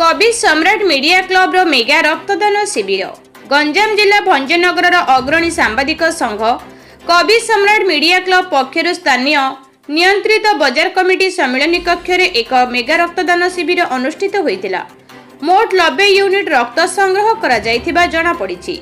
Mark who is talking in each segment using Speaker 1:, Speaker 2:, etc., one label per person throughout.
Speaker 1: कवि सम्राट media club रो mega रक्तदान शिविर गंजाम जिला भंजनगर अग्रणी सांबादिक संघ कवि सम्राट मीडिया क्लब पक्षर स्थानीय नियंत्रित बजार कमिटी सम्मेलन कक्ष एक मेगा रक्तदान शिविर अनुष्ठित होइतिला। मोट 90 यूनिट रक्त संग्रह करा जाइथिबा जणा पड़िछि।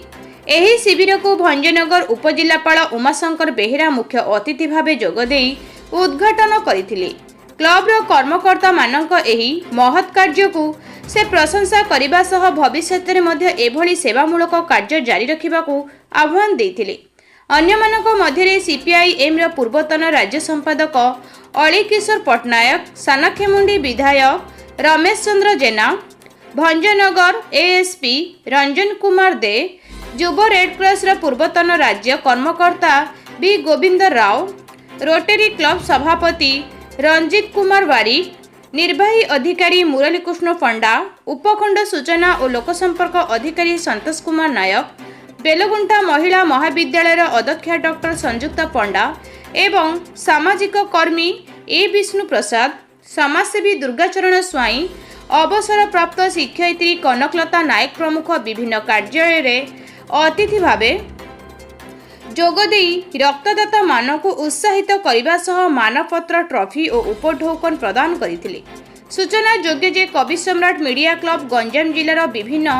Speaker 1: एही शिविर को भंजनगर उपजिल्लापाल उमाशंकर बेहेरा मुख्य अतिथि भावे जोगदेई उद्घाटन करथिले। क्लब रो कर्मकर्ता मानक एही महत् कार्य को से प्रशंसा करने सह भविष्य में मध्य एभली सेवामूलक कार्य जारी रखा आह्वान देथिले। अन्यमानक मध्य सीपीआईएम रो पूर्वतन राज्य संपादक अली किशोर पटनायक, सानखेमुंडी विधायक रमेश चंद्र जेना, भंजनगर एएसपी रंजन कुमार दे, युव रेडक्रॉस रो पूर्वतन राज्य कर्मकर्ता B Govind Rao, rotary club सभापति रंजित कुमार वारी, निर्वाही अधिकारी मुरलीकृष्ण पंडा, उपखंड सूचना और लोकसंपर्क अधिकारी संतोष कुमार नायक, बेलगुंटा महिला महाविद्यालय अध्यक्षा डॉक्टर संयुक्ता पंडा एवं सामाजिक कर्मी ए विष्णु प्रसाद, समाजसेवी दुर्गाचरण स्वाई, अवसर प्राप्त शिक्षयित्री कनकलता नायक प्रमुख विभिन्न कार्यालय अतिथि भावे जोगदेई रक्तदाता मानक उत्साहित करने सह मानपत्र ट्रॉफी और उपढौकन प्रदान करथिले। सूचना योग्य जे कवि सम्राट मीडिया क्लब गंजाम जिलार विभिन्न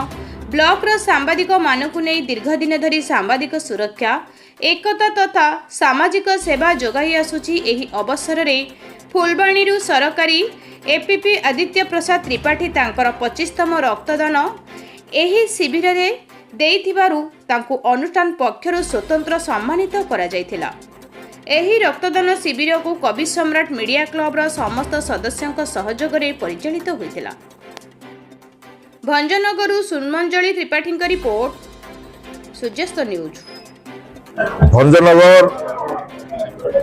Speaker 1: ब्लॉक रो सांबादिक मानक नहीं दीर्घ दिन धरी सांबादिक सुरक्षा एकता तथा सामाजिक सेवा जोगाई आसुछि। एही अवसर रे फुलबाणी सरकारी एपीपी आदित्य प्रसाद त्रिपाठी तांकर 25तम रक्तदान एही शिविर रे देइथिबारु तांकु अनुष्ठान पक्षरु स्वतंत्र सम्मानित करा जायथिला। एही रक्तदान शिविर को कवि सम्राट मीडिया क्लब रो समस्त सदस्यंक सहयोग रे परिचालित होइथिला। भंजनगरु सुमंजली त्रिपाठी का रिपोर्ट, सूर्यास्त न्यूज।
Speaker 2: भंजनगर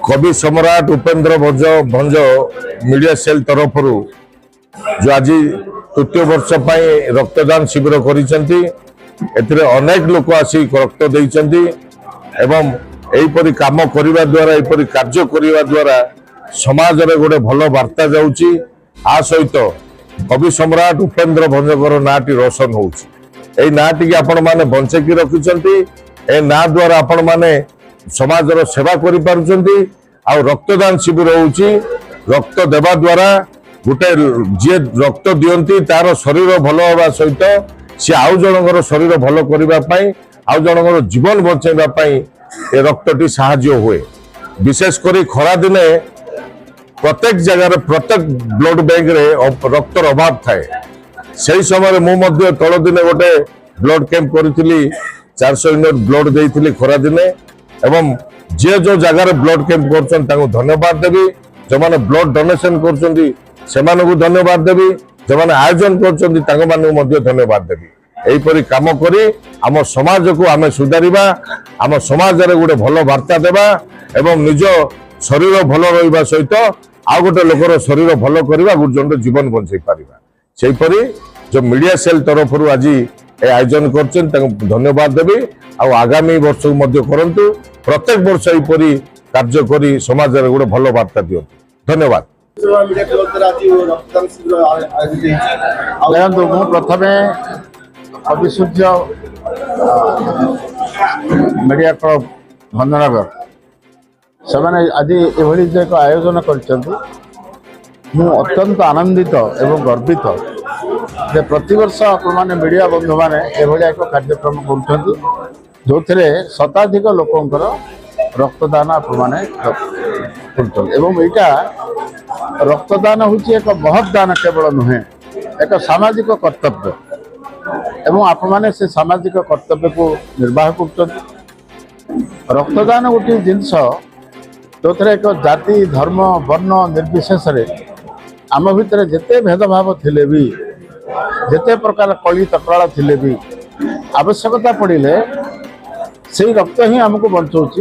Speaker 2: कवि सम्राट उपेंद्र भंज मीडिया सेल तरफ जो आज तृतीय वर्ष रक्तदान शिविर करिसेंती। एथिरे अनेक लोक आसी रक्त देइसेंती एवं एहीपरि काम करिवा द्वारा एहीपरि कार्य करिवा द्वारा समाज रे गोटे भल वार्ता जाउची। आ सहित कवि सम्राट उपेंद्र भंजकर नाटी रोशन होउची। एई नाटी आपण माने बंचेकी रखिसेंती। ए ना द्वारा आपण माने समाज रो सेवा करि पारुचंती। आ रक्तदान शिविर होउची। रक्त देवा द्वारा गोटे जे रक्त दियंती तार शरीर भल होबा सहित सी आउ जनकर शरीर भल करबा पई आउ जनकर जीवन बचाइबा पई ए रक्तटी साहाय्य हुए। विशेष करी खरा दिने प्रत्येक जगह प्रत्येक ब्लड बैंक रे रक्तर अभाव थाए। से समय मु मध्य तल दिने गोटे ब्लड कैंप करी 400 यूनिट ब्लड देइथिली खरा दिने एवं जे जो जगह ब्लड कैंप करछन ताको धन्यवाद देबी। जो माने ब्लड डोनेशन करछन्ती सेमानकु धन्यवाद देबी। जो माने आयोजन करछन्ती ताको मानकु मध्य धन्यवाद देबी। एही परि काम करी आम समाज को आमे सुधारिबा, आम समाज रे गोटे भलो वार्ता देबा एवं निज शरीर भल रहिबा सहित आउ गोटे लोकर शरीर भल करबा गुजन जीवन बंचाई पारिबा। सेहीपरि जो मीडिया सेल तरफ आज ए आयोजन करछन ताको धन्यवाद देबी। आ आगामी वर्ष को मध्य करंतु प्रत्येक वर्ष एहीपरि कार्य करी समाज रे गोटे भल वार्ता दियंतु। धन्यवाद।
Speaker 3: मु प्रथमे अविसूर्य मीडिया क्लब भंजनगर से आज एभली जो एक आयोजन कर अत्यंत आनंदित एवं गर्वित जे प्रतिवर्ष आपने मीडिया बंधु मैंने एभली एक कार्यक्रम कर जो शताधिक लोकंर रक्तदान आपने यहाँ रक्तदान हूँ एक महत् दान केवल नुहे एक सामाजिक कर्तव्य एवं आप मैंने से सामाजिक कर्तव्य को निर्वाह कर रक्तदान गोटे जिनस जो एक जाति धर्म वर्ण निर्विशेष आम भितर जिते भेदभाव थिले भी जिते प्रकार कली तकराल थिले भी आवश्यकता पड़े से रक्त ही आमको बचाऊँच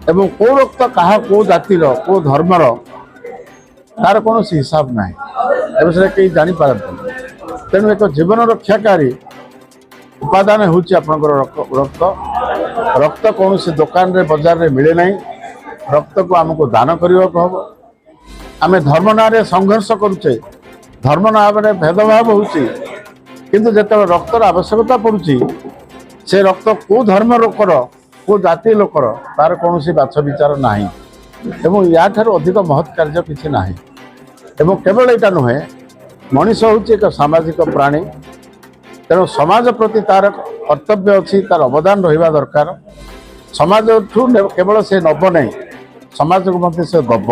Speaker 3: एवं कौ रक्त कहा कौ जातिर कौ धर्मर तार कौन हिसाब ना ए कहीं जापारती। तेणु एक जीवन रक्षाकारी उपादान हूँ रक्त रक्त कौन से दुकान रे बाजार रे मिले ना। रक्त को आमको दान करने को हम आम धर्म ना संघर्ष करुचे ଧର୍ମ ନାମରେ ଭେଦଭାବ ହେଉଛି, କିନ୍ତୁ ଯେତେବେଳେ ରକ୍ତର ଆବଶ୍ୟକତା ପଡ଼ୁଛି ସେ ରକ୍ତ କେଉଁ ଧର୍ମ ଲୋକର କେଉଁ ଜାତି ଲୋକର ତାର କୌଣସି ବାଛ ବିଚାର ନାହିଁ ଏବଂ ୟାଠାରୁ ଅଧିକ ମହତ୍ କାର୍ଯ୍ୟ କିଛି ନାହିଁ। ଏବଂ କେବଳ ଏଇଟା ନୁହେଁ, ମଣିଷ ହେଉଛି ଏକ ସାମାଜିକ ପ୍ରାଣୀ, ତେଣୁ ସମାଜ ପ୍ରତି ତାର କର୍ତ୍ତବ୍ୟ ଅଛି, ତାର ଅବଦାନ ରହିବା ଦରକାର। ସମାଜଠୁ କେବଳ ସେ ନେବ ନାହିଁ, ସମାଜକୁ ମଧ୍ୟ ସେ ଦେବ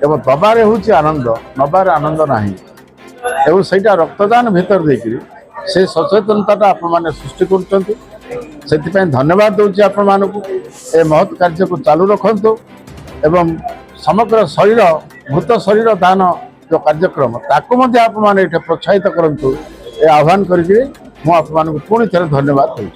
Speaker 3: ଏବଂ ଦେବାରେ ହେଉଛି ଆନନ୍ଦ, ନେବାରେ ଆନନ୍ଦ ନାହିଁ। ଏବଂ ସେଇଟା ରକ୍ତଦାନ ଭିତରେ ଦେଇକରି ସେ ସଚେତନତାଟା ଆପଣମାନେ ସୃଷ୍ଟି କରୁଛନ୍ତି। ସେଥିପାଇଁ ଧନ୍ୟବାଦ ଦେଉଛି ଆପଣମାନଙ୍କୁ। ଏ ମହତ୍ କାର୍ଯ୍ୟକୁ ଚାଲୁ ରଖନ୍ତୁ ଏବଂ ସମଗ୍ର ଶରୀର ଭୂତ ଶରୀର ଦାନ ଯେଉଁ କାର୍ଯ୍ୟକ୍ରମ ତାକୁ ମଧ୍ୟ ଆପଣମାନେ ଏଠି ପ୍ରୋତ୍ସାହିତ କରନ୍ତୁ। ଏ ଆହ୍ୱାନ କରିକି ମୁଁ ଆପଣମାନଙ୍କୁ ପୁଣି ଥରେ ଧନ୍ୟବାଦ ଦେଉଛି।